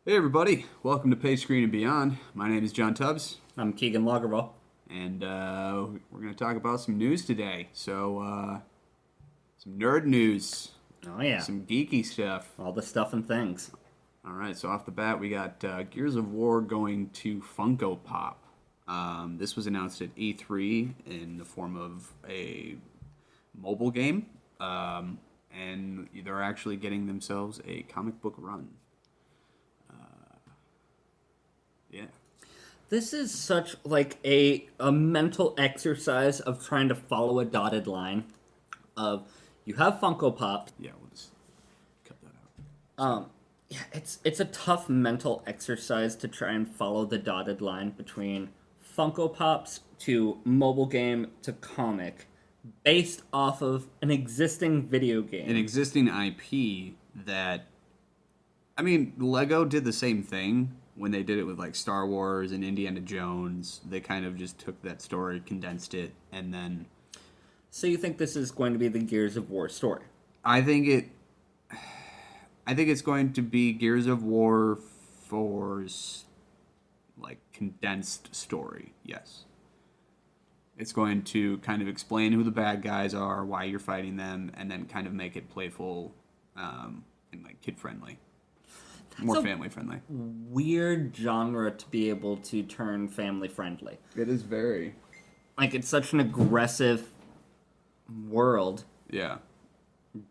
Hey everybody, welcome to Page Screen and Beyond. My name is John Tubbs, I'm Keegan Lagerwell. and we're going to talk about some news today. Some nerd news, Oh yeah, some geeky stuff. all the stuff and things. All right, so off the bat, we got Gears of War going to Funko Pop. This was announced at E3 in the form of a mobile game, and they're actually getting themselves a comic book run. Yeah. This is such like a mental exercise of trying to follow a dotted line. Of you have Funko Pop. Yeah, we'll just cut that out. Yeah, it's a tough mental exercise to try and follow the dotted line between Funko Pops to mobile game to comic, based off of an existing video game. An existing IP that, I mean, Lego did the same thing when they did it with like Star Wars and Indiana Jones. They kind of just took that story, condensed it, and then So you think this is going to be the Gears of War story? I think it. I think it's going to be Gears of War 4's like condensed story. Yes. It's going to kind of explain who the bad guys are, why you're fighting them, and then kind of make it playful, and like kid friendly, more So family friendly. weird genre to be able to turn family friendly. It is very. Like it's such an aggressive world, Yeah.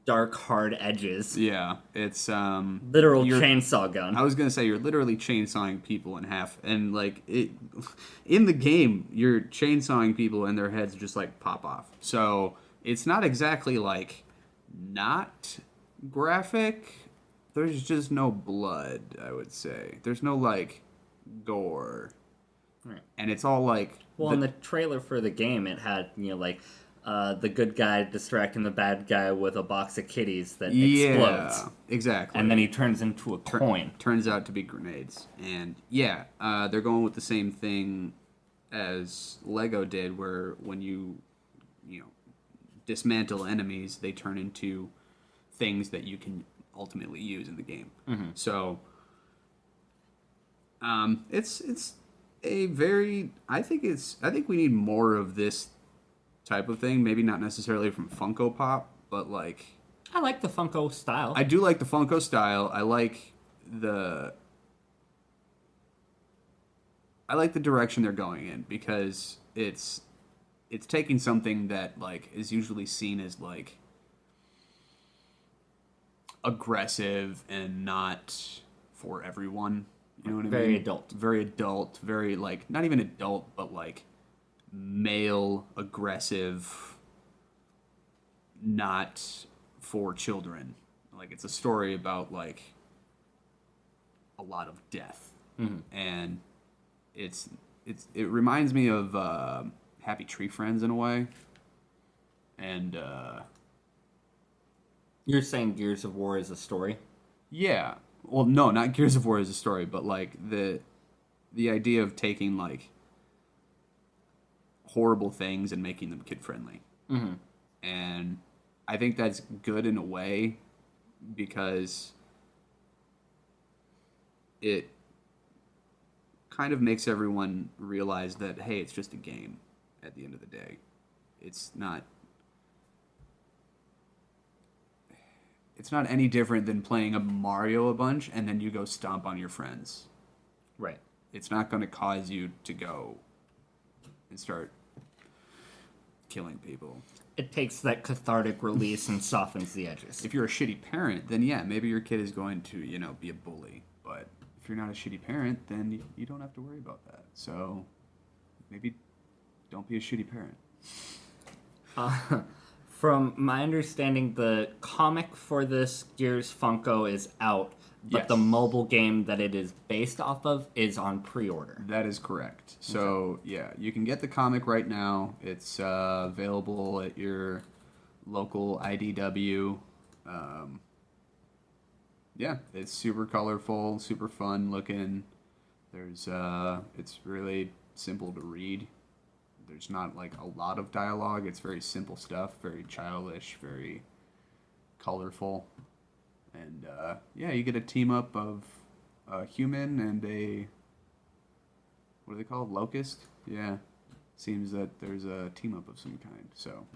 dark hard edges, Yeah. It's literal you're- chainsaw gun. I was gonna say you're literally chainsawing people in half, and like it in the game, you're chainsawing people and their heads just like pop off. So it's not exactly like not graphic. There's just no blood. I would say there's no like gore, Right. and it's all like Well, in the trailer for the game, it had like the good guy distracting the bad guy with a box of kitties that explodes, exactly, and then he turns into a coin. turns out to be grenades. And yeah, they're going with the same thing as Lego did, where when you know, dismantle enemies, they turn into things that you can ultimately use in the game. So, it's a very. I think we need more of this type of thing. Maybe not necessarily from Funko Pop, but like I like the Funko style. I do like the Funko style. The I like the direction they're going in because it's taking something that like is usually seen as like aggressive and not for everyone. You know what I mean? Very adult. Very adult, very like not even adult, but like male aggressive, not for children. Like it's a story about like a lot of death, and it reminds me of Happy Tree Friends in a way, and You're saying Gears of War is a story? yeah. Well, no, not Gears of War as a story, but like the idea of taking like horrible things and making them kid friendly. And I think that's good in a way because it kind of makes everyone realize that hey, it's just a game at the end of the day. It's not any different than playing a Mario a bunch and then you go stomp on your friends. Right. It's not going to cause you to go and start killing people. It takes that cathartic release and softens the edges. If you're a shitty parent, then yeah, maybe your kid is going to, be a bully. But if you're not a shitty parent, then you don't have to worry about that. So maybe don't be a shitty parent. From my understanding, the comic for this Gears Funko is out, but Yes. the mobile game that it is based off of is on pre-order. That is correct. So yeah, you can get the comic right now. It's available at your local IDW. Yeah, it's super colorful, super fun looking. It's really simple to read. There's not like a lot of dialogue. It's very simple stuff, very childish, very colorful, and yeah, you get a team up of a human and a, what are they called? Locust? Yeah. Seems that there's a team up of some kind. So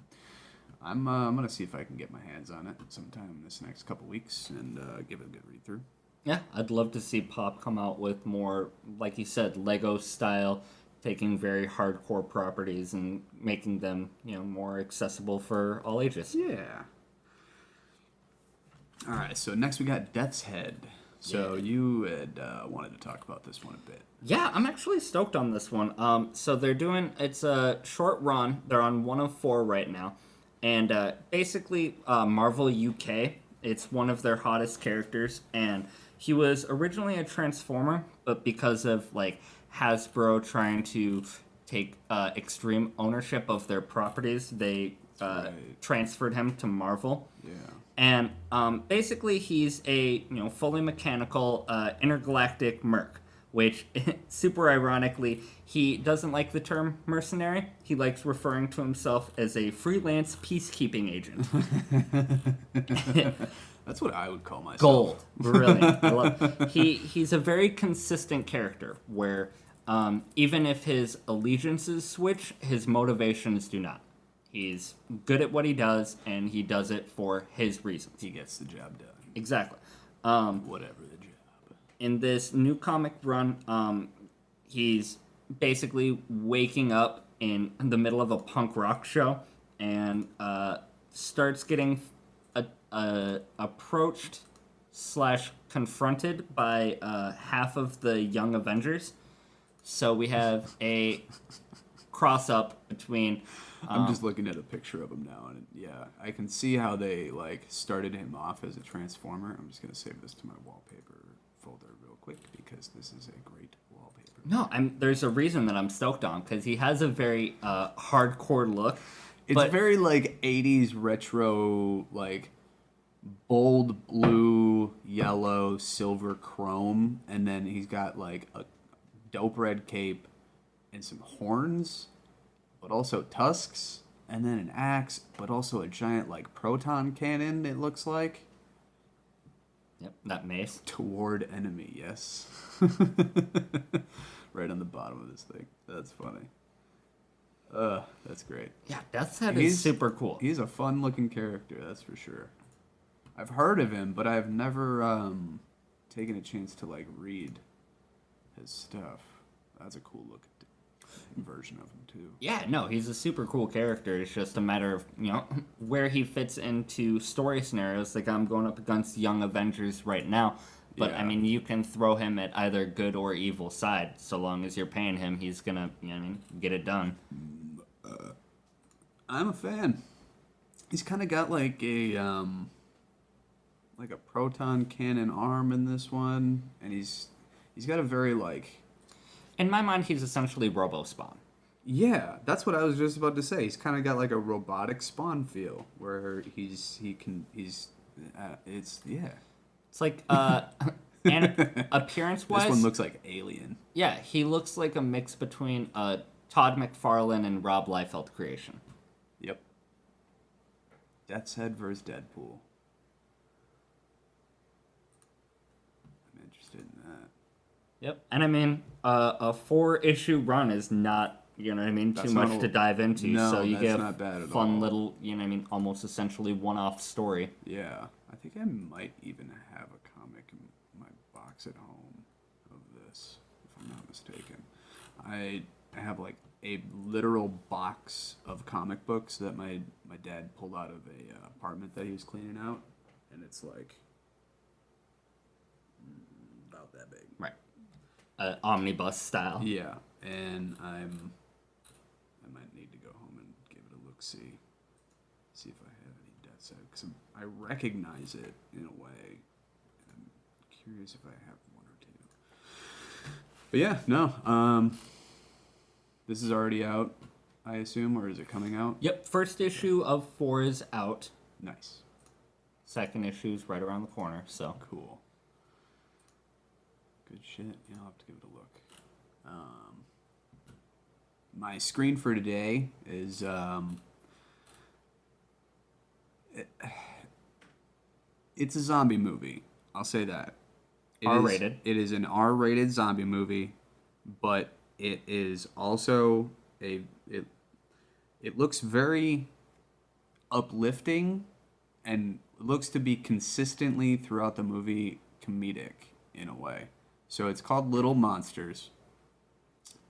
I'm gonna see if I can get my hands on it sometime this next couple weeks and give it a good read through. Yeah, I'd love to see Pop come out with more, like you said, Lego style, taking very hardcore properties and making them, more accessible for all ages. Yeah. All right. So next we got Death's Head. So Yeah. you had wanted to talk about this one a bit. Yeah, I'm actually stoked on this one. So it's a short run. They're on 104 right now, and basically Marvel UK. It's one of their hottest characters, and he was originally a Transformer, but because of like Hasbro trying to take extreme ownership of their properties, they Right. transferred him to Marvel. Yeah. And basically, he's a fully mechanical intergalactic merc, which super ironically, he doesn't like the term mercenary. He likes referring to himself as a freelance peacekeeping agent. That's what I would call myself. Gold, brilliant. I love. He's a very consistent character where even if his allegiances switch, his motivations do not. He's good at what he does, and he does it for his reasons. He gets the job done. Exactly. Whatever the job. In this new comic run, he's basically waking up in the middle of a punk rock show and starts getting approached / confronted by half of the Young Avengers. So we have a cross up between. I'm just looking at a picture of him now, and yeah, I can see how they like started him off as a Transformer. I'm just gonna save this to my wallpaper folder real quick because this is a great wallpaper. No, there's a reason that I'm stoked on because he has a very hardcore look. It's but very like 80s retro, like bold blue, yellow, silver chrome, and then he's got like a dope red cape and some horns, but also tusks, and then an axe, but also a giant like proton cannon, it looks like. Yep, that mace. Toward enemy, yes. Right on the bottom of this thing. That's funny. That's great. Yeah, Death's Head is super cool. He's a fun looking character, that's for sure. I've heard of him, but I've never taken a chance to like read his stuff. That's a cool looking version of him too. Yeah, no, he's a super cool character. It's just a matter of, where he fits into story scenarios. Like, I'm going up against Young Avengers right now. But, Yeah. I mean, you can throw him at either good or evil side. So long as you're paying him, he's going to, get it done. I'm a fan. He's kind of got like a proton cannon arm in this one, and he's got a very like. In my mind, he's essentially Robo-Spawn. Yeah, that's what I was just about to say. He's kind of got like a robotic Spawn feel, where it's yeah. It's like, appearance-wise... This one looks like Alien. Yeah, he looks like a mix between Todd McFarlane and Rob Liefeld creation. Yep. Death's Head versus Deadpool. I'm interested in that. Yep. And I mean, a 4-issue run is not, That's too much not- to dive into. No, so you that's get a not bad at fun all. little, almost essentially one-off story. Yeah, I think I might even have a comic in my box at home of this, if I'm not mistaken. I have like a literal box of comic books that my dad pulled out of a apartment that he was cleaning out, and it's like about that big. Right. Omnibus style. Yeah, and I might need to go home and give it a look, see if I have any Death's Head, because I recognize it in a way. And I'm curious if I have one or two. But yeah, no. This is already out, I assume, or is it coming out? Yep. First issue of 4 is out. Nice. Second issue's right around the corner, so. Cool. Good shit. Yeah, I'll have to give it a look. My screen for today is it's a zombie movie. I'll say that. R-rated. It is an R-rated zombie movie, but it is also it looks very uplifting and looks to be consistently throughout the movie comedic in a way. So it's called Little Monsters,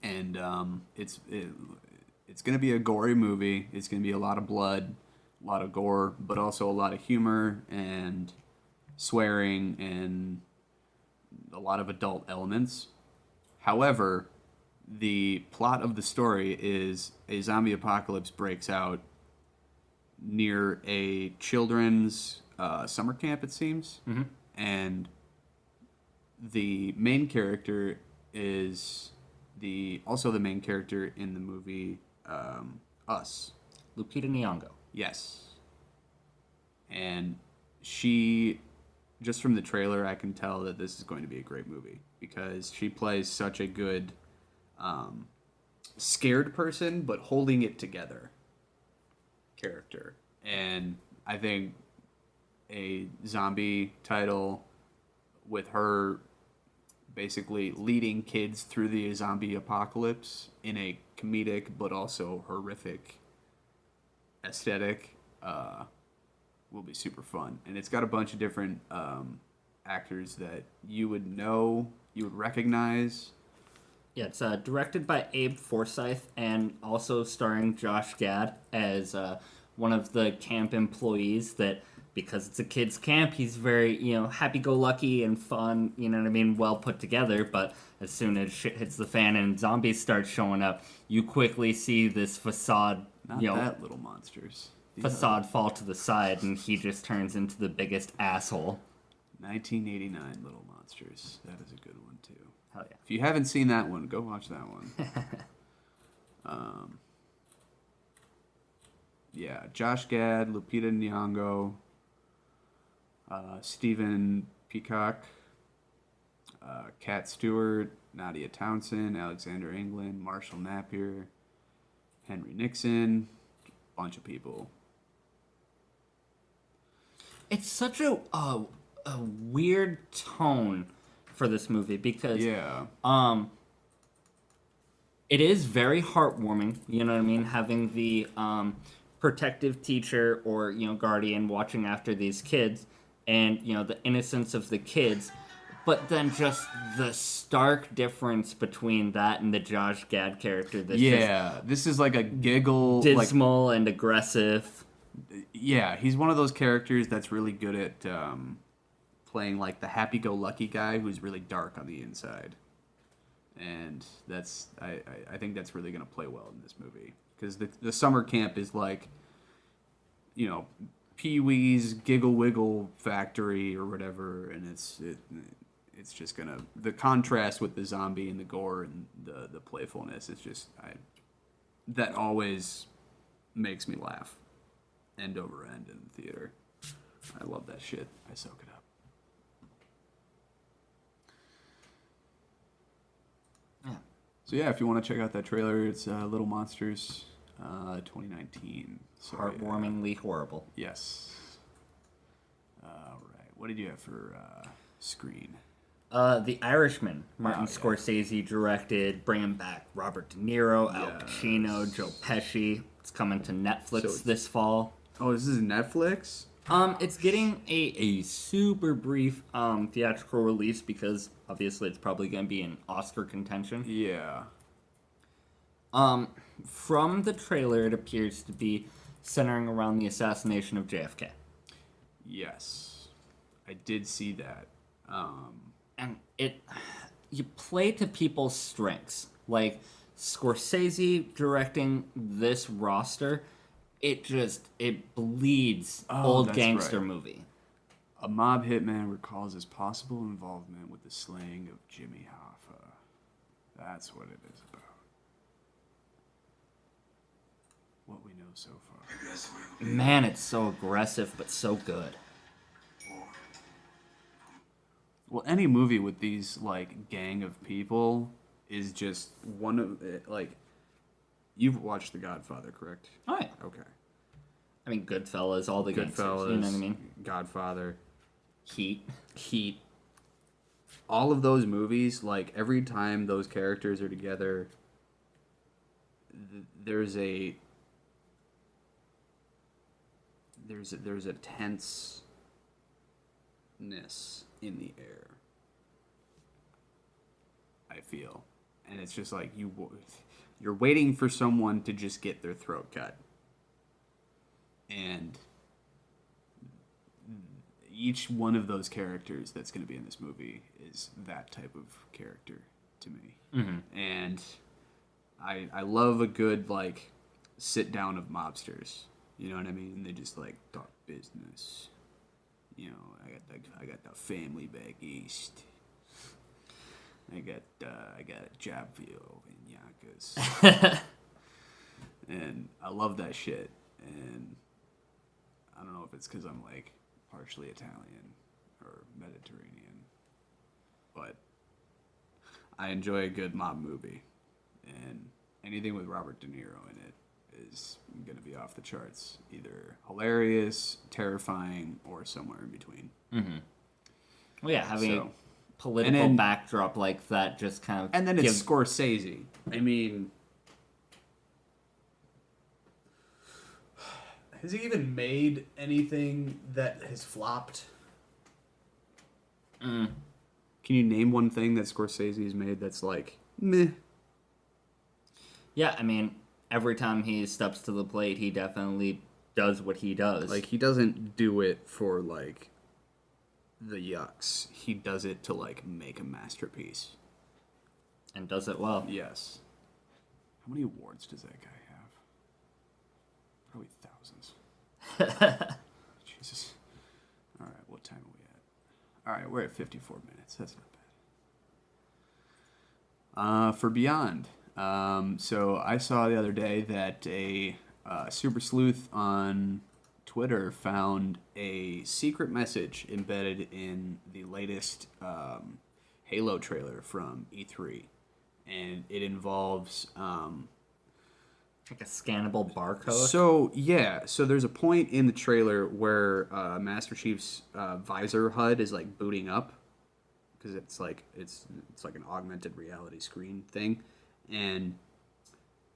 and it's gonna be a gory movie. It's gonna be a lot of blood, a lot of gore, but also a lot of humor and swearing and a lot of adult elements. However, the plot of the story is a zombie apocalypse breaks out near a children's summer camp, it seems. Mm-hmm. And the main character is also the main character in the movie Us. Lupita Nyong'o. Yes. And she, just from the trailer, I can tell that this is going to be a great movie because she plays such a good scared person, but holding it together character. And I think a zombie title with her basically leading kids through the zombie apocalypse in a comedic but also horrific aesthetic will be super fun. And it's got a bunch of different actors that you would recognize. Yeah, it's directed by Abe Forsyth and also starring Josh Gad as one of the camp employees that, because it's a kid's camp, he's very, happy-go-lucky and fun, you know what I mean, well put together, but as soon as shit hits the fan and zombies start showing up, you quickly see this facade, Not that Little Monsters. Facade fall to the side, and he just turns into the biggest asshole. 1989 Little Monsters. That is a good one, too. Hell yeah. If you haven't seen that one, go watch that one. Yeah, Josh Gad, Lupita Nyong'o, Stephen Peacock, Kat Stewart, Nadia Townsend, Alexander England, Marshall Napier, Henry Nixon, bunch of people. It's such a weird tone for this movie because it is very heartwarming, you know what I mean, having the protective teacher or guardian watching after these kids and the innocence of the kids, but then just the stark difference between that and the Josh Gad character This is like a giggle, dismal and aggressive. Yeah, he's one of those characters that's really good at playing like the happy-go-lucky guy who's really dark on the inside, and that's I think that's really going to play well in this movie because the summer camp is like, Pee-wee's Giggle Wiggle Factory or whatever, and it's just gonna, the contrast with the zombie and the gore and the playfulness is just that always makes me laugh end over end in the theater. I love that shit. I soak it up. Yeah. So yeah, if you want to check out that trailer, it's Little Monsters 2019. So, Heartwarmingly horrible. Yes. All right. What did you have for screen? The Irishman. Martin Scorsese directed, bringing back Robert De Niro, Al Pacino, Joe Pesci. It's coming to Netflix this fall. Oh, this is Netflix? It's getting a super brief theatrical release because obviously it's probably going to be in Oscar contention. Yeah. From the trailer, it appears to be centering around the assassination of JFK. Yes. I did see that. And you play to people's strengths. Like, Scorsese directing this roster, it bleeds old gangster movie. A mob hitman recalls his possible involvement with the slaying of Jimmy Hoffa. That's what it is about. What we know so far. Man, it's so aggressive, but so good. Well, any movie with these, like, gang of people is just one of, like, you've watched The Godfather, correct? Oh, yeah. Okay. I mean, Goodfellas, all the gangsters, Goodfellas, you know what I mean? Godfather. Heat. all of those movies, like every time those characters are together, there's a there's a tenseness in the air. I feel, and it's just like you're waiting for someone to just get their throat cut, and each one of those characters that's going to be in this movie is that type of character to me. And I love a good like sit down of mobsters. You know what I mean? They just like talk business. You know, I got the family back east. I got a job for you over in Yonkers. And I love that shit. And I don't know if it's because I'm like partially Italian or Mediterranean, but I enjoy a good mob movie, and anything with Robert De Niro in it is going to be off the charts, either hilarious, terrifying, or somewhere in between. Well, yeah, having So- a political and then- backdrop like that just kind of And then it's gives- Scorsese. I mean, has he even made anything that has flopped? Can you name one thing that Scorsese's made that's like meh? Yeah, I mean, every time he steps to the plate, he definitely does what he does. Like he doesn't do it for like the yucks. He does it to like make a masterpiece. and does it well. Yes. How many awards does that guy have? Probably thousands. Jesus. All right, what time are we at? All right, we're at 54 minutes. That's not bad. For Beyond. So I saw the other day that a super sleuth on Twitter found a secret message embedded in the latest Halo trailer from E3. And it involves Like a scannable barcode. so there's a point in the trailer where Master Chief's visor HUD is like booting up because it's like an augmented reality screen thing, and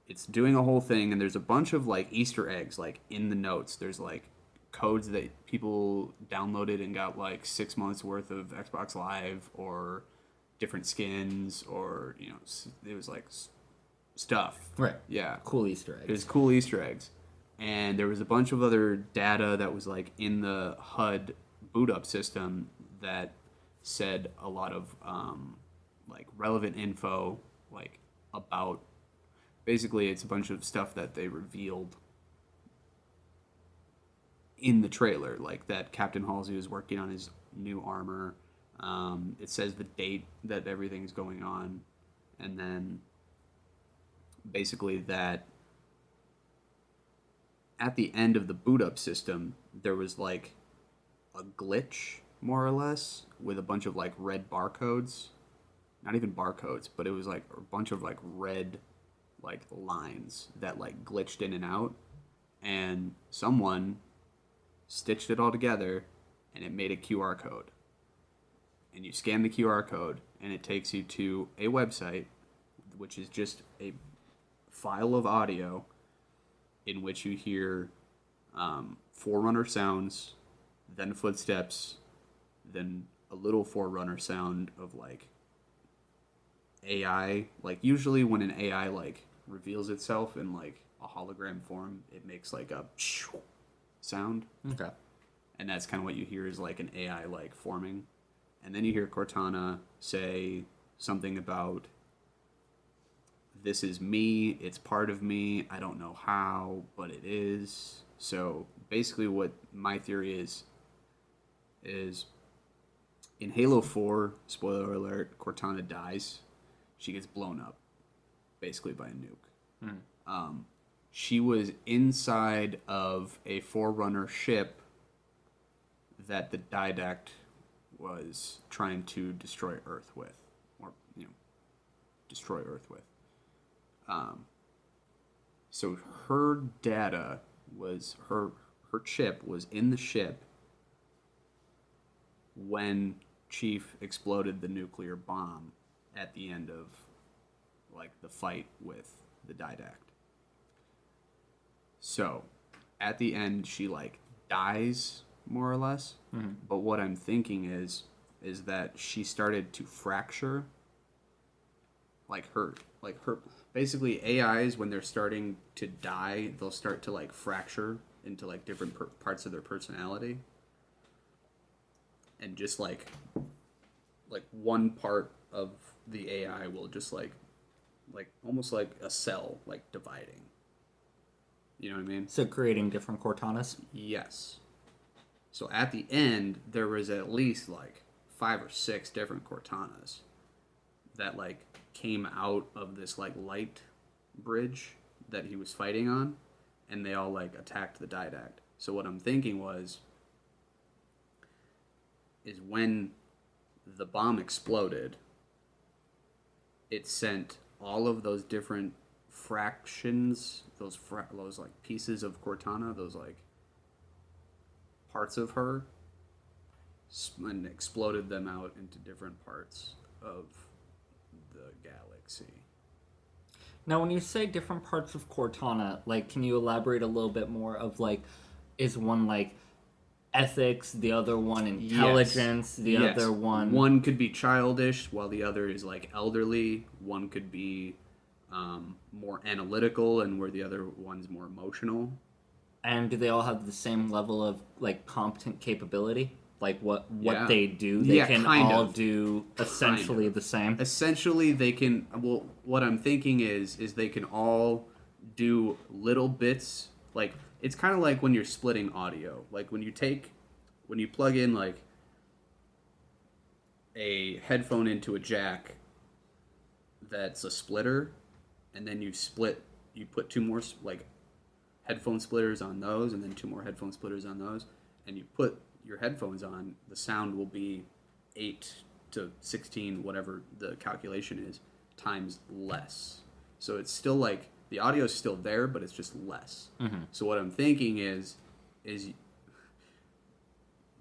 it's doing a whole thing. And there's a bunch of like Easter eggs like in the notes. There's like codes that people downloaded and got like 6 months worth of Xbox Live or different skins, or it was like stuff. Right. Yeah. Cool Easter eggs. There's cool Easter eggs. And there was a bunch of other data that was like in the HUD boot up system that said a lot of like relevant info, like about basically it's a bunch of stuff that they revealed in the trailer, like that Captain Halsey was working on his new armor. It says the date that everything's going on, and then basically that at the end of the boot up system there was like a glitch more or less with a bunch of like red barcodes, not even barcodes, but it was like a bunch of like red like lines that like glitched in and out, and someone stitched it all together and it made a QR code, and you scan the QR code and it takes you to a website which is just a file of audio in which you hear Forerunner sounds, then footsteps, then a little Forerunner sound of like AI. Like usually when an AI like reveals itself in like a hologram form, it makes like a sound, Okay. and that's kind of what you hear is like an AI like forming. And then you hear Cortana say something about, this is me, it's part of me, I don't know how, but it is. So basically what my theory is in Halo 4, spoiler alert, Cortana dies. She gets blown up, basically by a nuke. She was inside of a Forerunner ship that the Didact was trying to destroy Earth with, or destroy Earth with. So her data was her chip was in the ship when Chief exploded the nuclear bomb at the end of like the fight with the Didact. So, at the end she like dies more or less. But what I'm thinking is that she started to fracture her basically AIs when they're starting to die, they'll start to like fracture into like different parts of their personality. And just like one part of the AI will just like almost like a cell like dividing. You know what I mean? So creating different Cortanas. Yes. So at the end there was at least like 5 or 6 different Cortanas that like came out of this like light bridge that he was fighting on, and they all like attacked the Didact. So what I'm thinking is when the bomb exploded, it sent all of those different fractions, those like pieces of Cortana, those like parts of her, and exploded them out into different parts of the galaxy. Now, when you say different parts of Cortana, like, can you elaborate a little bit more of, like, is one, like, ethics, the other one intelligence, the other one... One could be childish, while the other is, like, elderly. One could be more analytical, and where the other one's more emotional. And do they all have the same level of, like, competent capability? Like, what Yeah. they do, they can kind all of. do essentially the same? Essentially, they can... Well, what I'm thinking is they can all do little bits. Like, it's kind of like when you're splitting audio. Like, when you plug in, like, a headphone into a jack that's a splitter, and then you put 2 more, like, headphone splitters on those, and then 2 more headphone splitters on those, and you put your headphones on, the sound will be 8 to 16, whatever the calculation is, times less. So it's still like, the audio is still there, but it's just less. So what I'm thinking is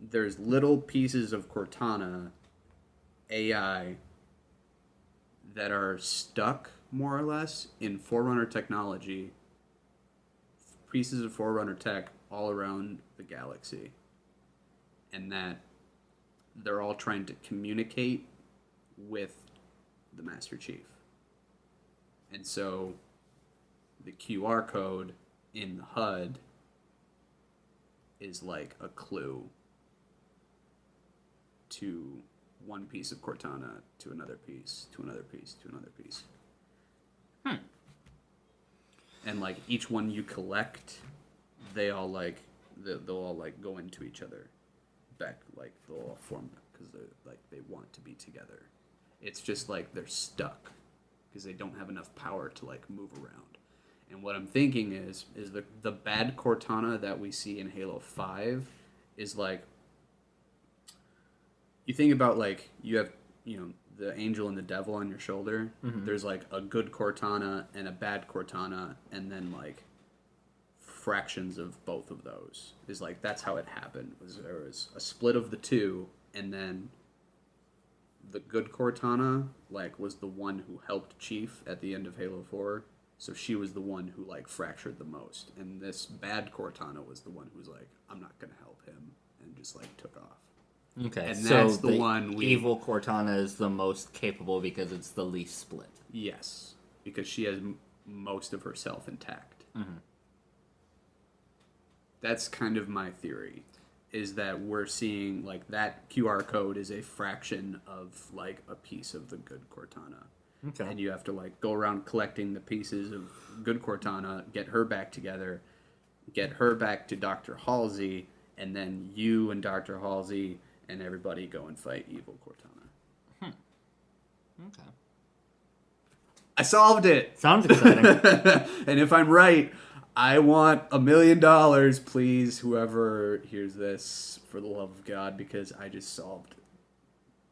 there's little pieces of Cortana AI that are stuck, more or less, in Forerunner technology, pieces of Forerunner tech all around the galaxy. And that they're all trying to communicate with the Master Chief. And so the QR code in the HUD is like a clue to one piece of Cortana to another piece, to another piece, to another piece. And like each one you collect, they all like they'll all like go into each other. Back, like they'll all form because they want to be together. It's just like they're stuck because they don't have enough power to like move around. And what I'm thinking is the bad Cortana that we see in Halo 5 is like, you think about like you have the angel and the devil on your shoulder. There's like a good Cortana and a bad Cortana, and then like fractions of both of those. Is like that's how it happened. There was a split of the two, and then the good Cortana like was the one who helped Chief at the end of Halo 4, so she was the one who like fractured the most, and this bad Cortana was the one who was like, I'm not gonna help him, and just like took off. Okay, And so that's the one evil Cortana is the most capable because it's the least split. Yes, because she has most of herself intact. That's kind of my theory, is that we're seeing like that QR code is a fraction of like a piece of the good Cortana. Okay. And you have to like go around collecting the pieces of good Cortana, get her back together, get her back to Dr. Halsey, and then you and Dr. Halsey and everybody go and fight evil Cortana. Okay. I solved it! Sounds exciting. And if I'm right, I want $1 million, please, whoever hears this, for the love of God, because I just solved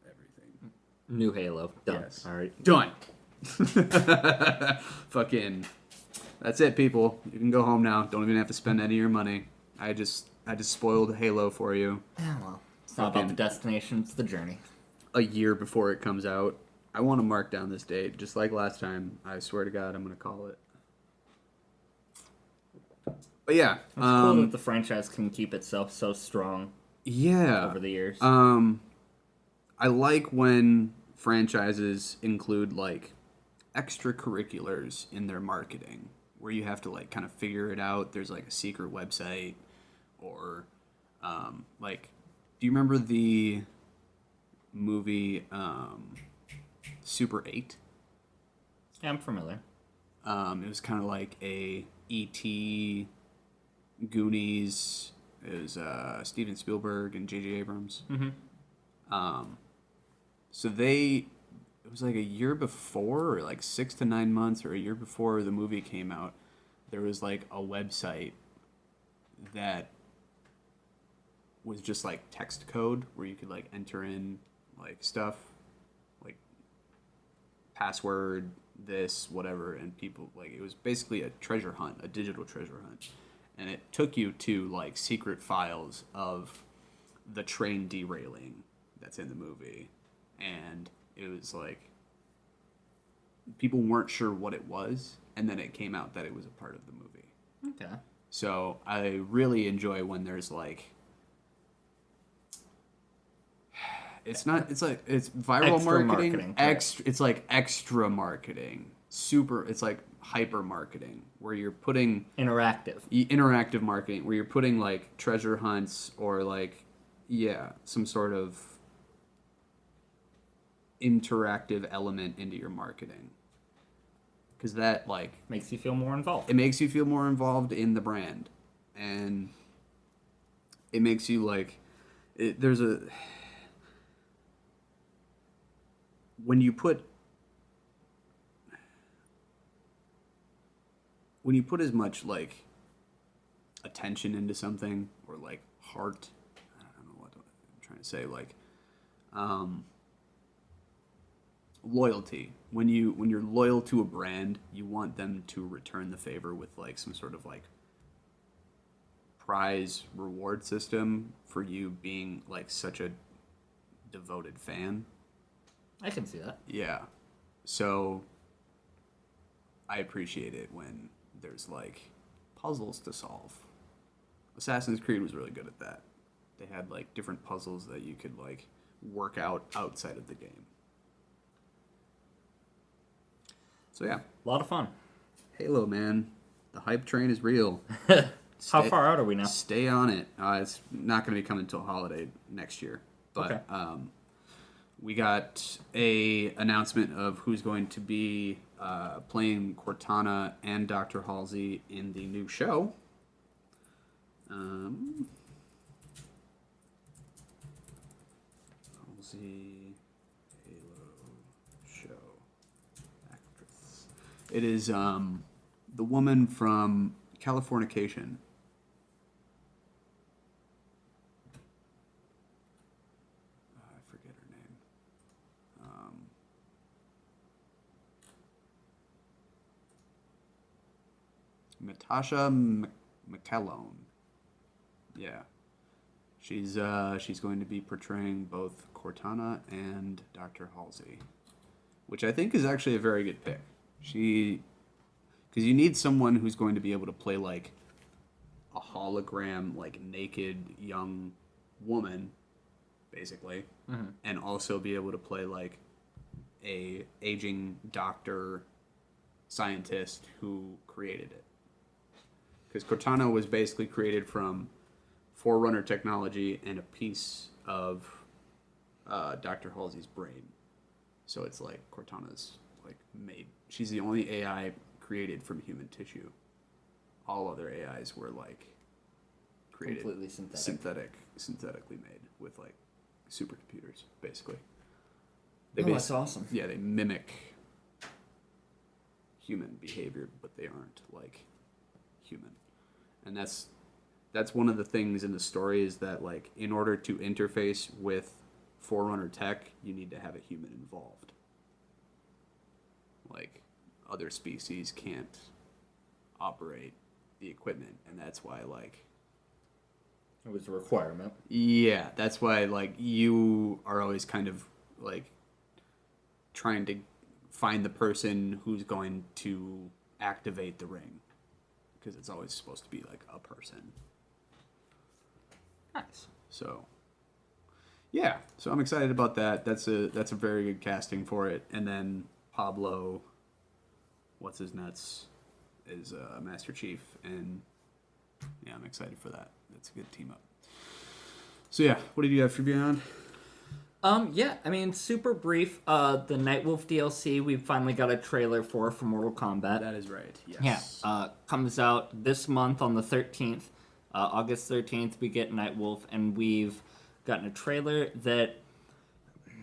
everything. New Halo. Done. Yes. All right. Done. Fucking. That's it, people. You can go home now. Don't even have to spend any of your money. I just spoiled Halo for you. Yeah, well, it's not about the destination, it's the journey. a year before it comes out. I want to mark down this date, just like last time. I swear to God, I'm gonna call it. But yeah, It's cool that the franchise can keep itself so strong yeah. over the years. I like when franchises include like extracurriculars in their marketing, where you have to like kind of figure it out. There's like a secret website, or like, do you remember the movie Super 8? Yeah, I'm familiar. It was kind of like a E.T. Goonies. It was Steven Spielberg and J.J. Abrams. So it was like a year before, or like 6 to 9 months, or a year before the movie came out, there was like a website that was just like text code where you could like enter in like stuff, like password, this, whatever, and people, like, it was basically a treasure hunt, a digital treasure hunt. And it took you to like secret files of the train derailing that's in the movie. And it was like people weren't sure what it was, and then it came out that it was a part of the movie. Okay. So I really enjoy when there's like it's viral Extra marketing, marketing, it's like extra marketing. It's like hyper marketing where you're putting interactive marketing where you're putting like treasure hunts or like some sort of interactive element into your marketing, because that like makes you feel more involved. It makes you feel more involved in the brand, and it makes you like when you put as much like attention into something, or like heart, I don't know what I'm trying to say, like loyalty. When you're loyal to a brand, you want them to return the favor with like some sort of like prize reward system for you being like such a devoted fan. I can see that. Yeah. So I appreciate it when there's like puzzles to solve. Assassin's Creed was really good at that. They had like different puzzles that you could like work out outside of the game. So yeah, A lot of fun. Halo, man. The hype train is real. How far out are we now? Stay on it. It's not going to be coming until holiday next year. But Okay. We got a announcement of who's going to be playing Cortana and Dr. Halsey in the new show. Halsey Halo show actress. It is the woman from Californication. I forget her name. Natasha McElhone. Yeah. She's going to be portraying both Cortana and Dr. Halsey, which I think is actually a very good pick. Because you need someone who's going to be able to play like a hologram, like naked young woman, basically, and also be able to play like a aging doctor scientist who created it. Because Cortana was basically created from Forerunner technology and a piece of Dr. Halsey's brain. So it's like Cortana's like made. She's the only AI created from human tissue. All other AIs were like created Completely synthetically made with like supercomputers, basically. That's awesome. Yeah, they mimic human behavior, but they aren't like human. And that's one of the things in the story is that like in order to interface with Forerunner tech, you need to have a human involved. Like other species can't operate the equipment, and that's why like it was a requirement. yeah, that's why like you are always kind of like trying to find the person who's going to activate the ring, because it's always supposed to be like a person. Nice. So yeah, so I'm excited about that. That's a very good casting for it. And then Pablo, what's his nuts, is Master Chief, and yeah, I'm excited for that. That's a good team up. So yeah, what did you have for Beyond? Yeah, I mean, super brief. The Nightwolf DLC we finally got a trailer for Mortal Kombat. That is right. Yes. Yeah, comes out this month on the 13th. August 13th, we get Nightwolf, and we've gotten a trailer that,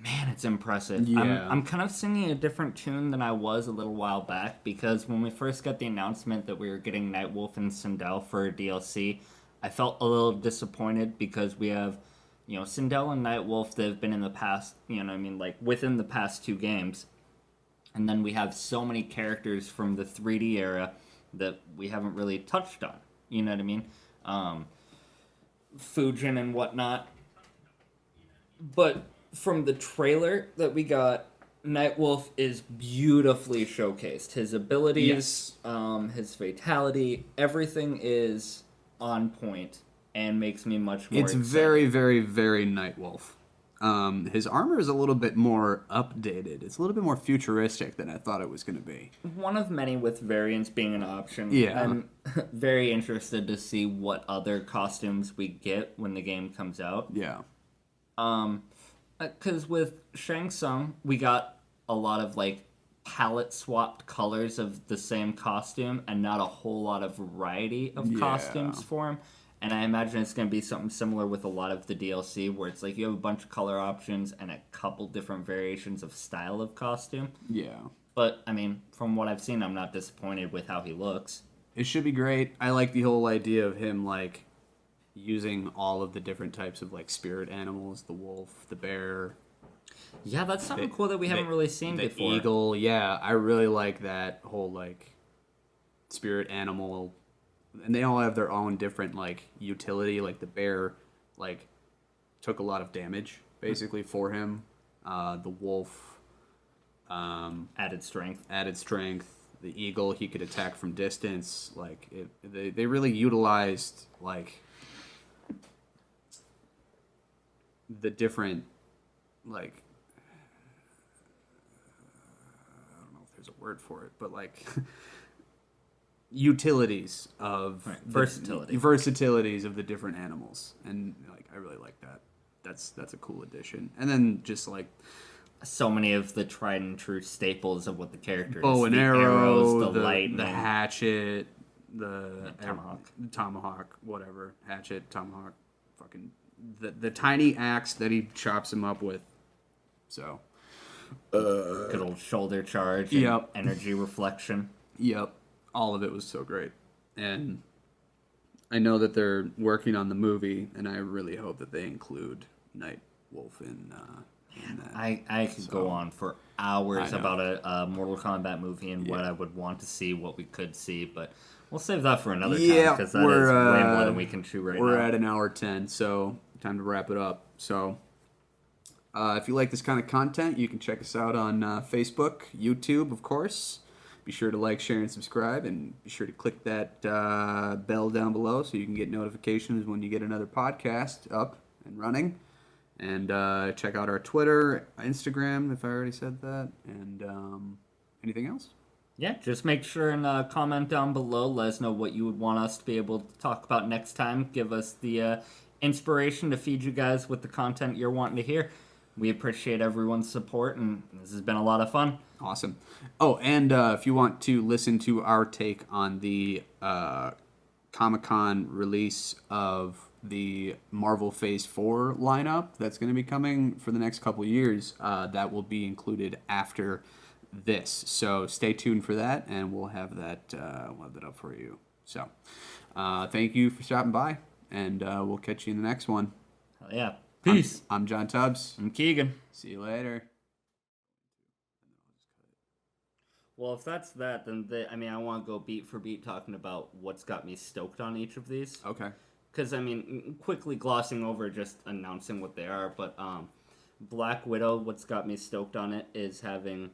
man, it's impressive. Yeah. I'm kind of singing a different tune than I was a little while back, because when we first got the announcement that we were getting Nightwolf and Sindel for DLC, I felt a little disappointed because we have, Sindel and Nightwolf that have been in the past, like within the past 2 games. And then we have so many characters from the 3D era that we haven't really touched on. You know what I mean? Fujin and whatnot. But from the trailer that we got, Nightwolf is beautifully showcased. His abilities, his fatality, everything is on point and makes me much more excited. Very, very, very Nightwolf. His armor is a little bit more updated. It's a little bit more futuristic than I thought it was going to be. One of many with variants being an option. Yeah. I'm very interested to see what other costumes we get when the game comes out. Yeah. Because with Shang Tsung, we got a lot of, palette swapped colors of the same costume and not a whole lot of variety of costumes for him. And I imagine it's going to be something similar with a lot of the DLC, where it's like you have a bunch of color options and a couple different variations of style of costume. Yeah. But, I mean, from what I've seen, I'm not disappointed with how he looks. It should be great. I like the whole idea of him, using all of the different types of, spirit animals, the wolf, the bear. Yeah, that's something cool that we haven't really seen before. The eagle, yeah. I really like that whole, spirit animal. And they all have their own different, utility. Like, the bear, took a lot of damage, basically, for him. The wolf... added strength. The eagle, he could attack from distance. They really utilized, the different, I don't know if there's a word for it, but, utilities of versatilities of the different animals, and I really like that. That's a cool addition. And then just so many of the tried and true staples of what the character is. Bow and the arrows, the lightning, the hatchet, the tomahawk, whatever, hatchet, tomahawk, fucking the tiny axe that he chops him up with. So good old shoulder charge. And energy reflection. Yep. All of it was so great. And I know that they're working on the movie, and I really hope that they include Nightwolf in that. I could go on for hours about a Mortal Kombat movie and what I would want to see, what we could see, but we'll save that for another time, because that is way more than we can chew right now. We're at an hour 10, so time to wrap it up. So if you like this kind of content, you can check us out on Facebook, YouTube, of course. Be sure to like, share, and subscribe, and be sure to click that bell down below so you can get notifications when you get another podcast up and running. And check out our Twitter, Instagram, if I already said that. And anything else? Yeah, just make sure and comment down below. Let us know what you would want us to be able to talk about next time. Give us the inspiration to feed you guys with the content you're wanting to hear. We appreciate everyone's support, and this has been a lot of fun. Awesome. Oh, and if you want to listen to our take on the Comic-Con release of the Marvel Phase 4 lineup that's going to be coming for the next couple years, that will be included after this. So stay tuned for that, and we'll have that up for you. So thank you for stopping by, and we'll catch you in the next one. Hell yeah. Peace. I'm John Tubbs. I'm Keegan. See you later. Well, if that's that, then I want to go beat for beat talking about what's got me stoked on each of these. Okay. Because, quickly glossing over just announcing what they are, but Black Widow, what's got me stoked on it is having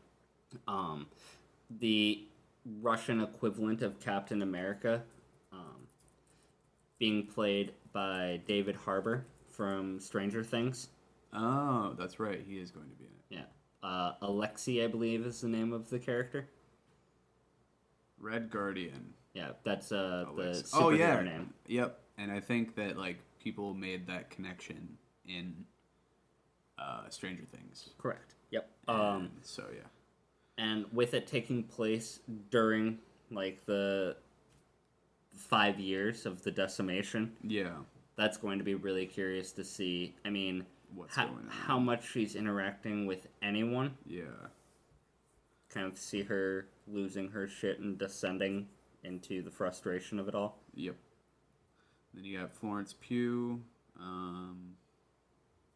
the Russian equivalent of Captain America being played by David Harbour from Stranger Things. Oh, that's right. He is going to be in it. Yeah. Alexei, I believe, is the name of the character. Red Guardian. Yeah, that's the superhero Oh yeah. name. Yep. And I think that like people made that connection in Stranger Things. Correct. Yep. So yeah. And with it taking place during like the 5 years of the decimation, Yeah. that's going to be really curious to see. I mean, What's going on? how much she's interacting with anyone. Yeah. Kind of see her losing her shit and descending into the frustration of it all. Yep. Then you got Florence Pugh,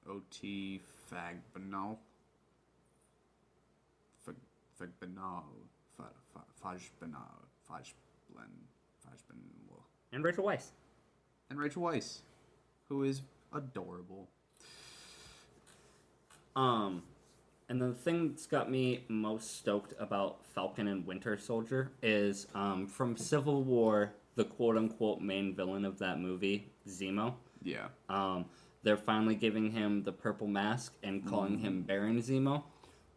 O.T. Fagbanal. And Rachel Weisz. And Rachel Weisz, who is adorable. And the thing that's got me most stoked about Falcon and Winter Soldier is from Civil War, the quote-unquote main villain of that movie, Zemo. Yeah. They're finally giving him the purple mask and calling him Baron Zemo,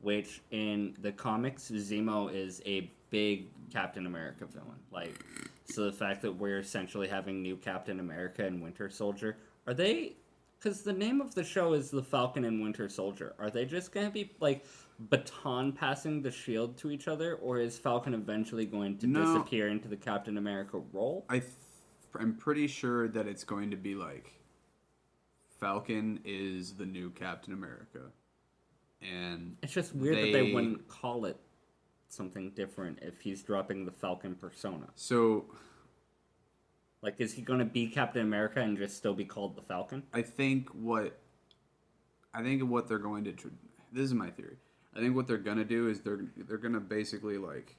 which in the comics, Zemo is a big Captain America villain. Like, so the fact that we're essentially having new Captain America and Winter Soldier, are they... Because the name of the show is The Falcon and Winter Soldier. Are they just going to be, like, baton passing the shield to each other? Or is Falcon eventually going to disappear into the Captain America role? I'm pretty sure that it's going to be, like, Falcon is the new Captain America. And It's just weird that they wouldn't call it something different if he's dropping the Falcon persona. So... Like, is he going to be Captain America and just still be called the Falcon? I think what they're going to... This is my theory. I think what they're going to do is they're going to basically, like...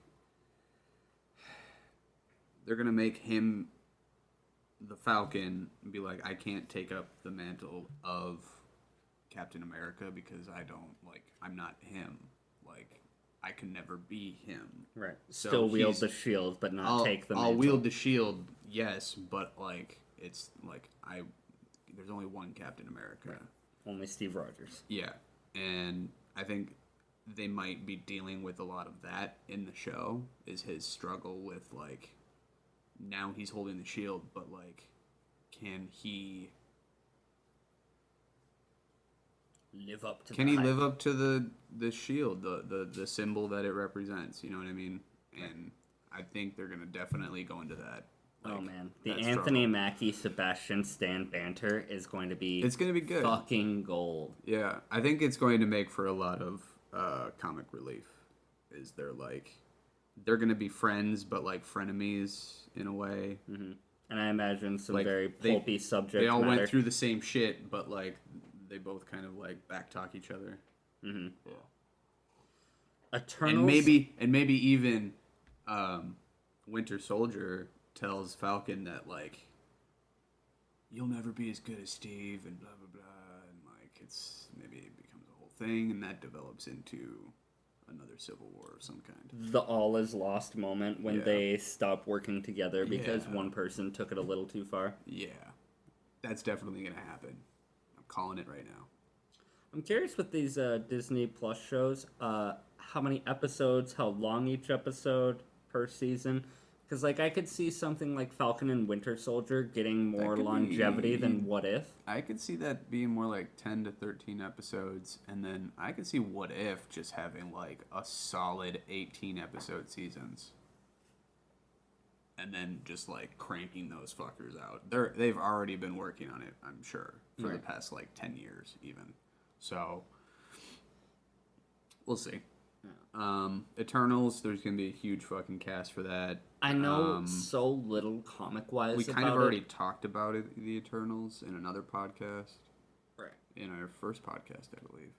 They're going to make him the Falcon and be like, I can't take up the mantle of Captain America because I'm not him. Like, I can never be him. Right. So Still wield the shield, but not take the mantle. I'll wield the shield, yes, but, like, it's, like, there's only one Captain America. Right. Only Steve Rogers. Yeah. And I think they might be dealing with a lot of that in the show, is his struggle with, like, now he's holding the shield, but, like, can he... live up to Can he live up to the shield, the symbol that it represents? You know what I mean? And I think they're gonna definitely go into that. Like, oh man, the that Anthony struggle. Mackie Sebastian Stan banter is going to be It's gonna be good. fucking gold. Yeah, I think it's going to make for a lot of comic relief. Is they're gonna be friends, but like frenemies in a way. Mm-hmm. And I imagine some Like, very pulpy subject They all matter. went through the same shit, but like they both kind of like backtalk each other. Mm-hmm. Yeah. Eternals. And maybe even Winter Soldier tells Falcon that like you'll never be as good as Steve and blah blah blah, and like maybe it becomes a whole thing, and that develops into another civil war of some kind. The all is lost moment when Yeah. they stop working together because Yeah. one person took it a little too far. Yeah, that's definitely gonna happen. I'm calling it right now. I'm curious with these Disney Plus shows, how many episodes, how long each episode per season. Because like I could see something like Falcon and Winter Soldier getting more could longevity be- than What If. I could see that being more like 10 to 13 episodes, and then I could see What If just having like a solid 18 episode seasons. And then just like cranking those fuckers out. They've already been working on it, I'm sure, for the Right. past like 10 years even. So we'll see. Eternals, there's gonna be a huge fucking cast for that. I know so little comic wise. We kind of already talked about it, the Eternals, in another podcast. Right. In our first podcast, I believe.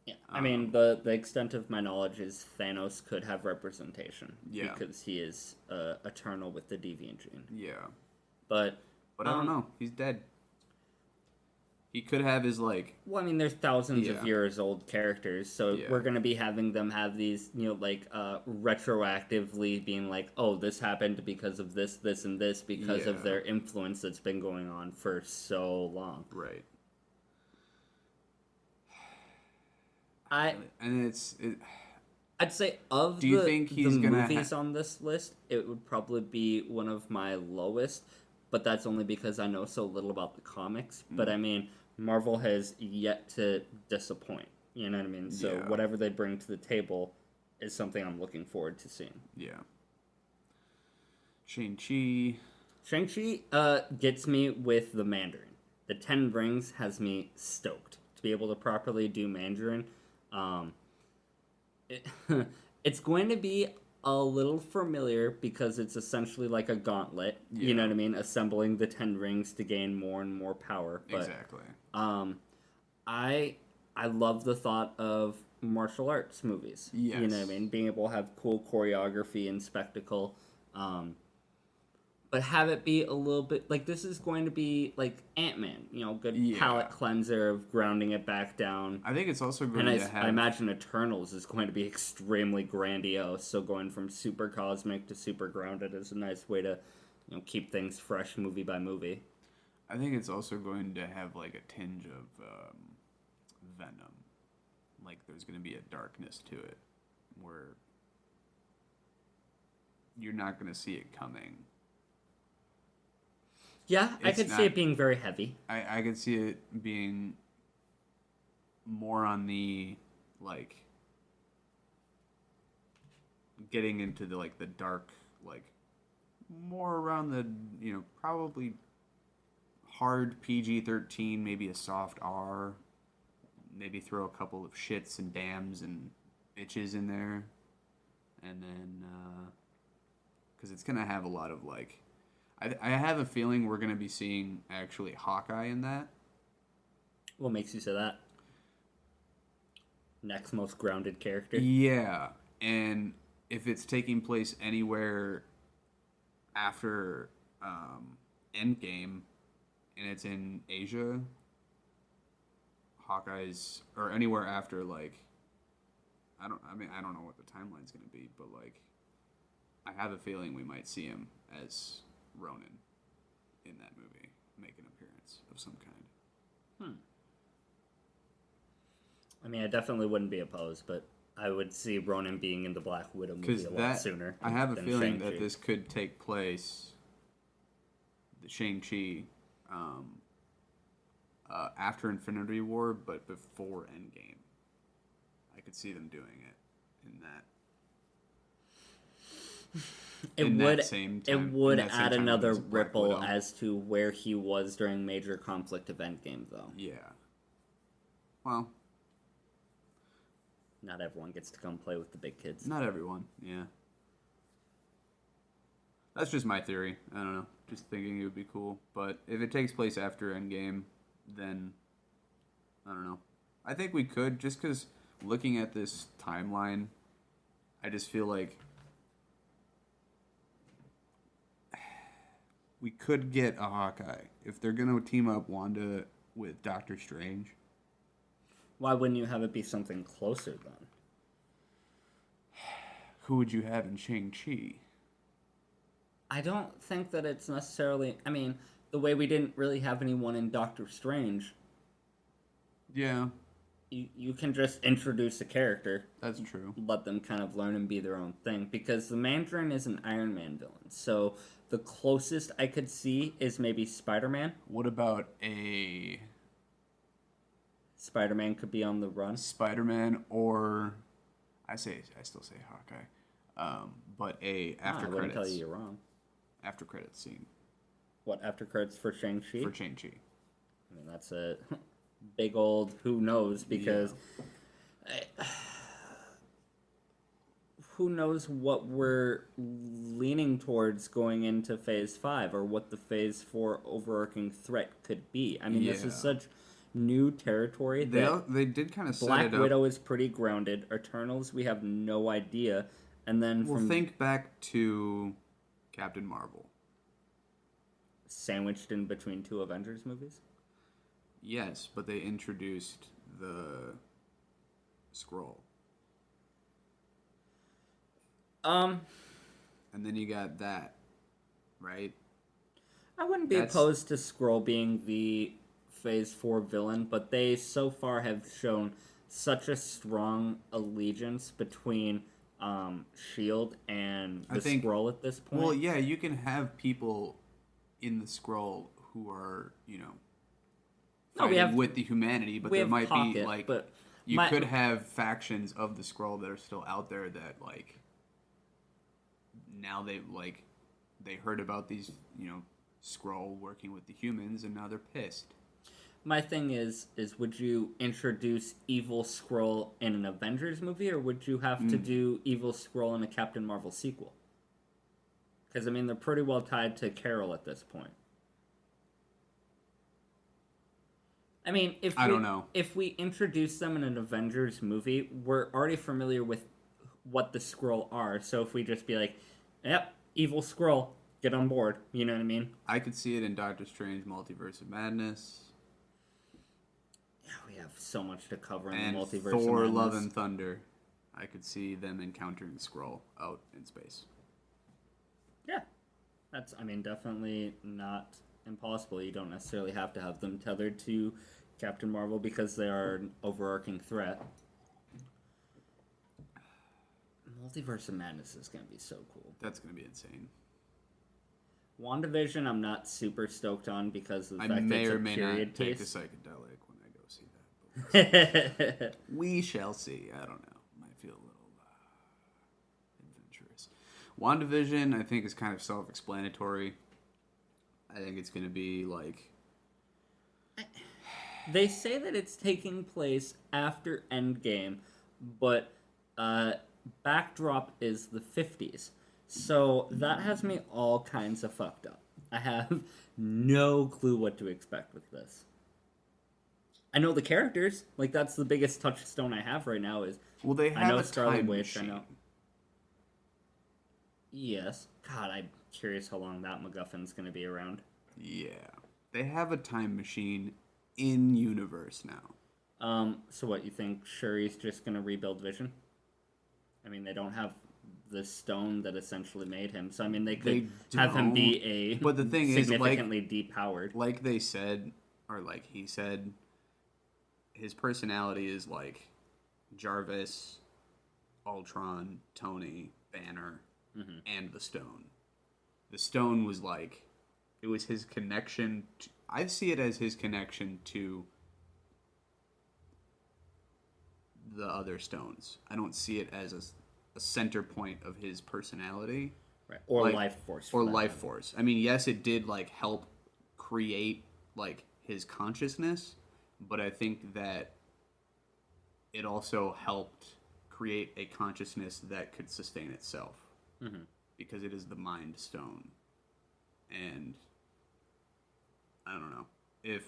Yeah. I mean, the extent of my knowledge is Thanos could have representation. Yeah. Because he is eternal with the deviant gene. Yeah. But But I don't know. He's dead. He could have his like Well, I mean, there's thousands of Yeah. years old characters, so Yeah. we're gonna be having them have these, like, retroactively being like, oh, this happened because of this, this, and this, because of Yeah. their influence that's been going on for so long. right. I And I'd say of Do you the think he's the gonna movies on this list, it would probably be one of my lowest, but that's only because I know so little about the comics. But I mean, Marvel has yet to disappoint. You know what I mean? So Yeah. whatever they bring to the table is something I'm looking forward to seeing. Yeah. Shang-Chi. Shang-Chi gets me with the Mandarin. The Ten Rings has me stoked to be able to properly do Mandarin. It, it's going to be a little familiar because it's essentially like a gauntlet. You know Yeah. what I mean? Assembling the Ten Rings to gain more and more power. But Exactly. I I love the thought of martial arts movies. You know what I Yes. mean? Being able to have cool choreography and spectacle. But have it be a little bit like this is going to be like Ant-Man, good Yeah. palate cleanser of grounding it back down. I think it's also going And to have I imagine Eternals is going to be extremely grandiose. So going from super cosmic to super grounded is a nice way to, keep things fresh movie by movie. I think it's also going to have like a tinge of Venom. Like there's going to be a darkness to it where you're not going to see it coming. Yeah, I It's could see not- it being very heavy. I could see it being more on the like getting into the like the dark like more around the probably hard PG-13, maybe a soft R, maybe throw a couple of shits and dams and bitches in there, and then because it's gonna have a lot of like I have a feeling we're gonna be seeing actually Hawkeye in that. What makes you say that? Next most grounded character. Yeah, and if it's taking place anywhere after Endgame, and it's in Asia, Hawkeye's or anywhere after like I don't know what the timeline's gonna be, but like I have a feeling we might see him as Ronin in that movie, make an appearance of some kind. I mean, I definitely wouldn't be opposed, but I would see Ronan being in the Black Widow movie Because a lot that sooner. I have a than feeling Shang-Chi. that this could take place, the Shang-Chi, after Infinity War, but before Endgame. I could see them doing it in that. It in that would same it time- would in that same add time another as Black ripple Widow. as to where he was during major conflict of Endgame, though. Yeah. Well, Not everyone gets to come play with the big kids. not everyone. Yeah. That's just my theory. I don't know. Just thinking it would be cool. But if it takes place after Endgame, then I don't know. I think we could, just because looking at this timeline, I just feel like we could get a Hawkeye. If they're going to team up Wanda with Doctor Strange, Why wouldn't you have it be something closer then? who would you have in Shang-Chi? I don't think that it's necessarily. I mean, the way we didn't really have anyone in Doctor Strange, Yeah, you can just introduce a character, that's true. let them kind of learn and be their own thing. Because the Mandarin is an Iron Man villain, so the closest I could see is maybe Spider-Man. What about a Spider-Man could be on the run. Spider-Man, or I still say Hawkeye, but a after I wouldn't credits tell you you're wrong. after credits scene What, after credits for Shang-Chi? for Shang-Chi. I mean, that's a big old who knows, because who knows what we're leaning towards going into Phase 5 or what the Phase 4 overarching threat could be. I mean, this is Yeah. such new territory that They did kind of set Black it up. Widow is pretty grounded. Eternals, we have no idea. And then Well, from think back to Captain Marvel. sandwiched in between two Avengers movies. Yes, but they introduced the scroll. Um, And then you got that, right? I wouldn't be That's opposed to Skrull being the Phase 4 villain, but they so far have shown such a strong allegiance between Shield and I the think Skrull at this well, point. yeah, you can have people in the scroll who are, No, fighting with the humanity, but we there have might be Pocket, like but you my could have factions of the scroll that are still out there that like now they heard about these, scroll working with the humans and now they're pissed. my thing is would you introduce Evil Skrull in an Avengers movie, or would you have to do Evil Skrull in a Captain Marvel sequel? Because I mean, they're pretty well tied to Carol at this point. I mean, I don't know. if we introduce them in an Avengers movie, we're already familiar with what the Skrull are. So if we just be like, "Yep, evil Skrull, get on board," you know what I mean? I could see it in Doctor Strange Multiverse of Madness Yeah, we have so much to cover in and the multiverse. Thor of Love Madness. and Thunder. I could see them encountering Skrull out in space. Yeah, that's I mean definitely not impossible. You don't necessarily have to have them tethered to Captain Marvel because they are an overarching threat. Multiverse of Madness is gonna be so cool. That's going to be insane. WandaVision, I'm not super stoked on because of the I fact that may it's or a may period not take the piece. psychedelic when I go see that. I We shall see. I don't know. Might feel a little adventurous. WandaVision, I think, is kind of self-explanatory. I think it's going to be like They say that it's taking place after Endgame, but backdrop is the 50s. So that has me all kinds of fucked up. I have no clue what to expect with this. I know the characters. Like, that's the biggest touchstone I have right now is well, they I have know a Scarlet time Witch, I machine. know. Yes. God, I'm curious how long that MacGuffin's going to be around. Yeah, they have a time machine in universe now. So what, you think Shuri's just going to rebuild Vision? I mean, they don't have the stone that essentially made him. So, I mean, they could have him be a But the thing is, significantly depowered. like they said, or like he said, his personality is like Jarvis, Ultron, Tony, Banner, and the Stone. The Stone was like, it was his connection. I see it as his connection to the other stones. I don't see it as a center point of his personality. Right. Or Like- life force. Or for that life matter. force. I mean, yes, it did like help create like his consciousness, but I think that it also helped create a consciousness that could sustain itself because it is the Mind Stone. And I don't know if,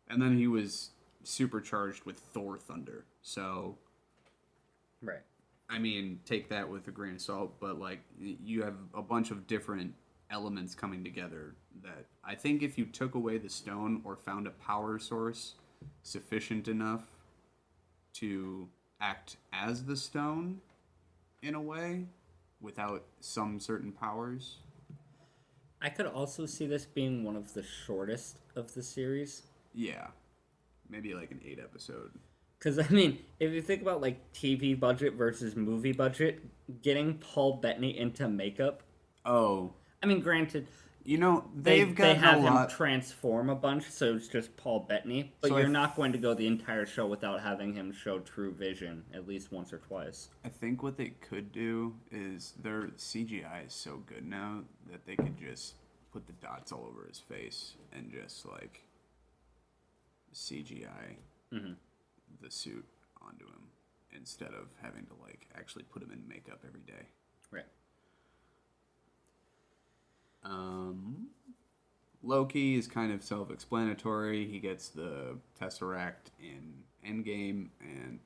and then he was supercharged with Thor Thunder. So Right. I mean, take that with a grain of salt, but like you have a bunch of different elements coming together that I think if you took away the stone or found a power source sufficient enough to act as the stone in a way without some certain powers. I could also see this being one of the shortest of the series. Yeah. Maybe like an 8 episode. Because, I mean, if you think about, like, TV budget versus movie budget, getting Paul Bettany into makeup, Oh, I mean, granted, you know, they they've gotten have a him lot. transform a bunch, so it's just Paul Bettany. But So you're I- not going to go the entire show without having him show true vision at least once or twice. I think what they could do is their CGI is so good now that they could just put the dots all over his face and just like CGI the suit onto him instead of having to like actually put him in makeup every day. Right. Loki is kind of self-explanatory. He gets the Tesseract in Endgame, and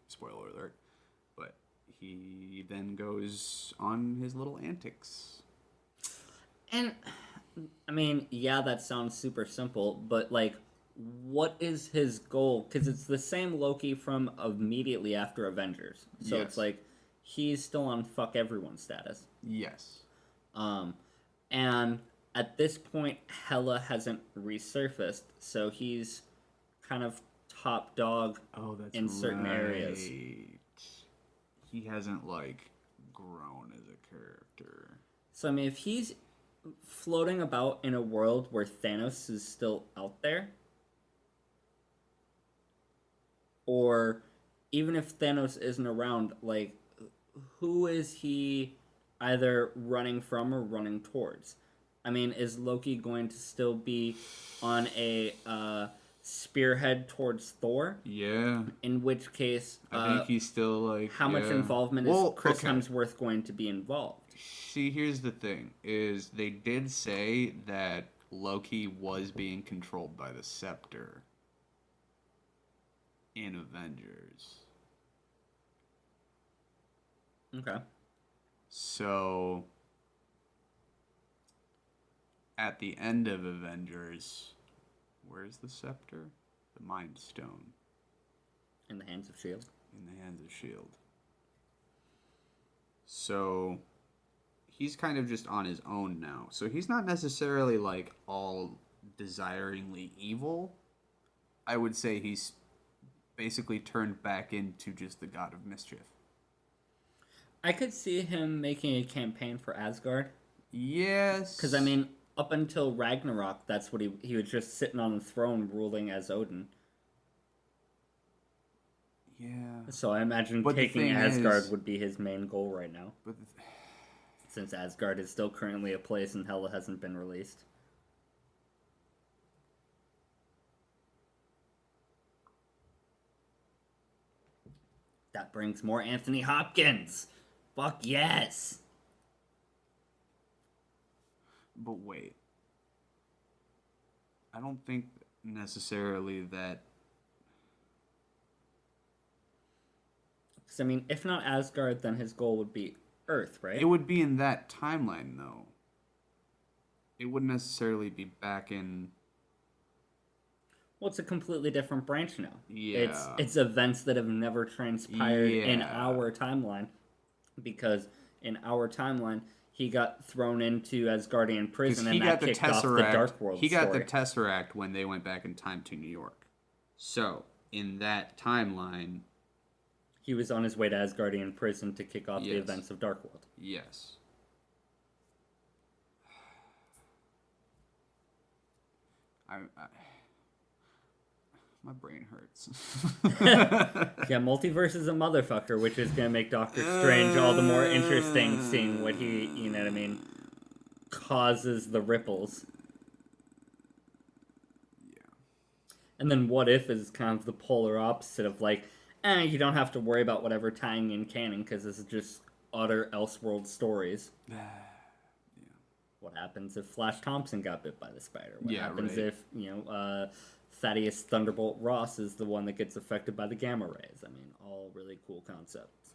spoiler alert, but he then goes on his little antics. And, I mean, yeah, that sounds super simple, but, like, what is his goal? Because it's the same Loki from immediately after Avengers. So Yes. it's like he's still on fuck everyone status. Yes. And at this point, Hela hasn't resurfaced, so he's kind of top dog Oh, that's in certain areas. He hasn't like grown as a character. So I mean, if he's floating about in a world where Thanos is still out there, or even if Thanos isn't around, like who is he either running from or running towards? I mean, is Loki going to still be on a spearhead towards Thor? Yeah. In which case, I think he's still like how much yeah. involvement Well, is Chris okay. Hemsworth going to be involved? See, here's the thing: is they did say that Loki was being controlled by the Scepter in Avengers. Okay. So at the end of Avengers, where's the Scepter? The Mind Stone In the hands of S.H.I.E.L.D. in the hands of S.H.I.E.L.D. So he's kind of just on his own now. So he's not necessarily like all desiringly evil. I would say he's basically turned back into just the god of mischief. I could see him making a campaign for Asgard. Yes. Because, I mean, up until Ragnarok, that's what he was just sitting on the throne ruling as Odin. Yeah. So I imagine But the taking thing Asgard is- would be his main goal right now. But Since Asgard is still currently a place and Hela hasn't been released. That brings more Anthony Hopkins! Fuck yes! But wait. I don't think necessarily that. Because, I mean, if not Asgard, then his goal would be Earth, right? It would be in that timeline, though. It wouldn't necessarily be back in. Well, it's a completely different branch now. Yeah. It's events that have never transpired in Yeah. our timeline. Because in our timeline, he got thrown into Asgardian prison and that kicked off the Dark World He got story. the Tesseract when they went back in time to New York. So, in that timeline, He was on his way to Asgardian prison to kick off the Yes. events of Dark World. yes. My brain hurts. Yeah, multiverse is a motherfucker, which is gonna make Doctor Strange all the more interesting, seeing what he, you know what I mean, causes the ripples. Yeah. And then What If is kind of the polar opposite of like, you don't have to worry about whatever tying in canon because this is just utter Elseworld stories. What happens if Flash Thompson got bit by the spider? What Yeah, happens right. if, Thaddeus Thunderbolt Ross is the one that gets affected by the gamma rays? I mean, all really cool concepts.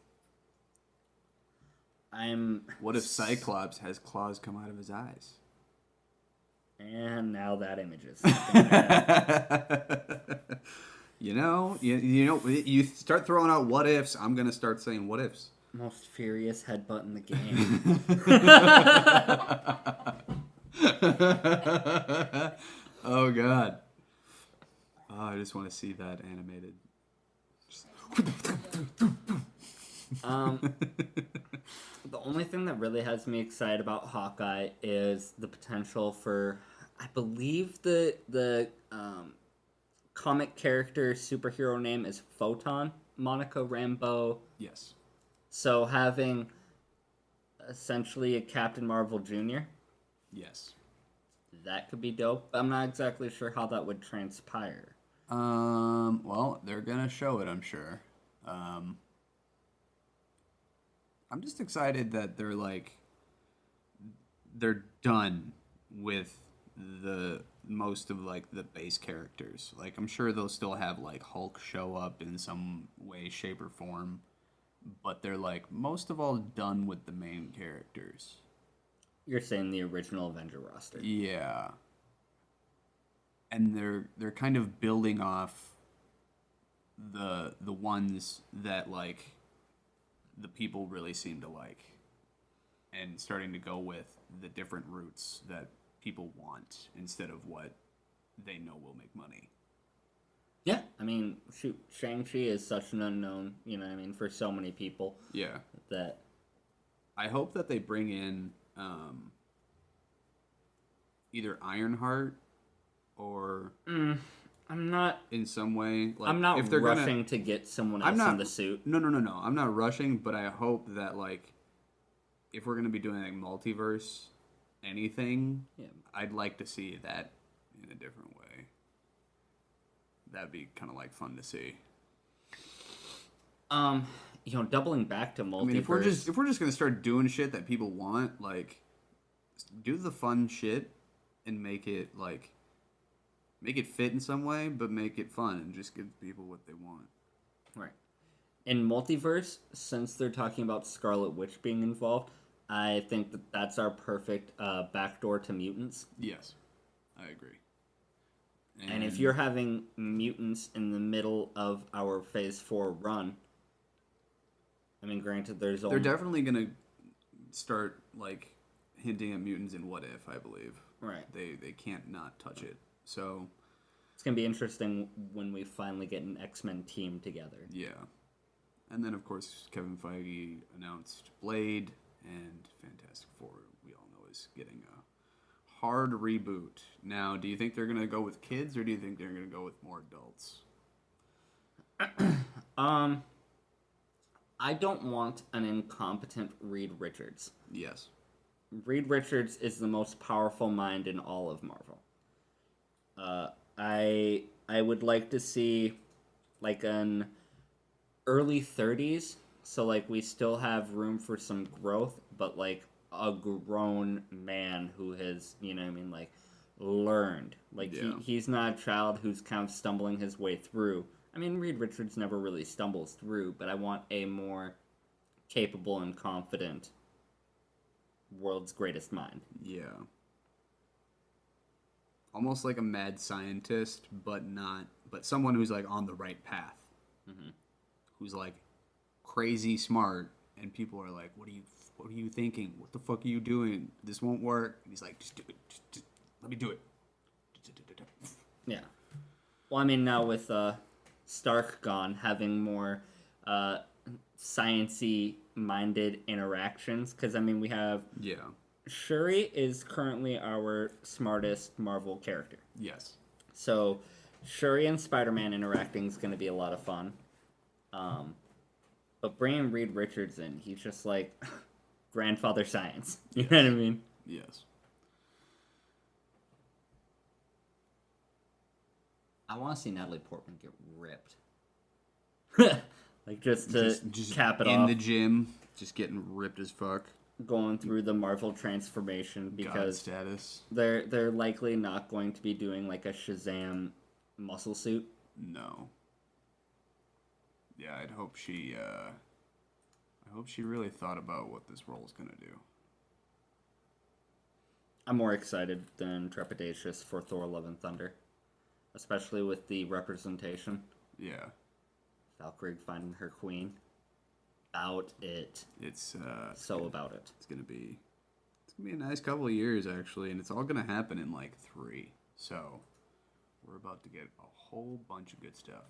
What if Cyclops has claws come out of his eyes? And now that image is. You start throwing out what ifs, I'm gonna start saying what ifs. Most furious headbutt in the game. Oh god. Oh, I just want to see that animated. The only thing that really has me excited about Hawkeye is the potential for, I believe the comic character superhero name is Photon, Monica Rambeau. Yes. So having essentially a Captain Marvel Jr., Yes. that could be dope. I'm not exactly sure how that would transpire. Well, they're gonna show it, I'm sure. I'm just excited that they're done with the most of like the base characters. Like I'm sure they'll still have like Hulk show up in some way, shape, or form, but they're like most of all done with the main characters. You're saying the original Avenger roster. Yeah. and they're kind of building off the ones that like the people really seem to like, and starting to go with the different routes that people want instead of what they know will make money. Yeah, I mean, shoot, Shang-Chi is such an unknown, you know what I mean, for so many people Yeah. that, I hope that they bring in either Ironheart or I'm not in some way like I'm not if they're rushing gonna to get someone I'm else not in the suit. no, I'm not rushing, but I hope that like if we're gonna be doing like multiverse anything, Yeah. I'd like to see that in a different way. That'd be kind of like fun to see. You know, doubling back to multiverse. I mean, if we're just gonna start doing shit that people want, like do the fun shit and make it like make it fit in some way, but make it fun and just give people what they want. Right. In multiverse, since they're talking about Scarlet Witch being involved, I think that that's our perfect backdoor to mutants. Yes, I agree. And if you're having mutants in the middle of our Phase 4 run, I mean, granted, there's they're only... definitely gonna start like hinting at mutants in What If, I believe. Right. They can't not touch it. So It's going to be interesting when we finally get an X-Men team together. yeah, and then of course Kevin Feige announced Blade, and Fantastic Four we all know is getting a hard reboot. Now, do you think they're gonna go with kids or do you think they're gonna go with more adults? I don't want an incompetent Reed Richards. Yes. Reed Richards is the most powerful mind in all of Marvel. I would like to see like an early 30s, so like we still have room for some growth, but like a grown man who has, you know what I mean, like learned. Like Yeah. he's not a child who's kind of stumbling his way through. I mean, Reed Richards never really stumbles through, but I want a more capable and confident world's greatest mind. Yeah. Almost like a mad scientist, but not, but someone who's like on the right path. Mm-hmm. Who's like crazy smart, and people are like, what are you thinking? What the fuck are you doing? This won't work. And he's like, just do it. Just let me do it. Yeah. Well, I mean, now with Stark gone, having more science-y minded interactions, because I mean, we have Yeah. Shuri is currently our smartest Marvel character. Yes. So Shuri and Spider-Man interacting is going to be a lot of fun. But bringing Reed Richards in, he's just like grandfather science. You know what I mean? Yes. I want to see Natalie Portman get ripped. Like just to cap it in off. the gym, just getting ripped as fuck. Going through the Marvel transformation God because status. they're likely not going to be doing like a Shazam muscle suit. No. Yeah, I hope she really thought about what this role is gonna do. I'm more excited than trepidatious for Thor: Love and Thunder, especially with the representation. Yeah. Valkyrie finding her queen. About it. It's About it. It's gonna be a nice couple of years actually, and it's all gonna happen in like 3. So we're about to get a whole bunch of good stuff.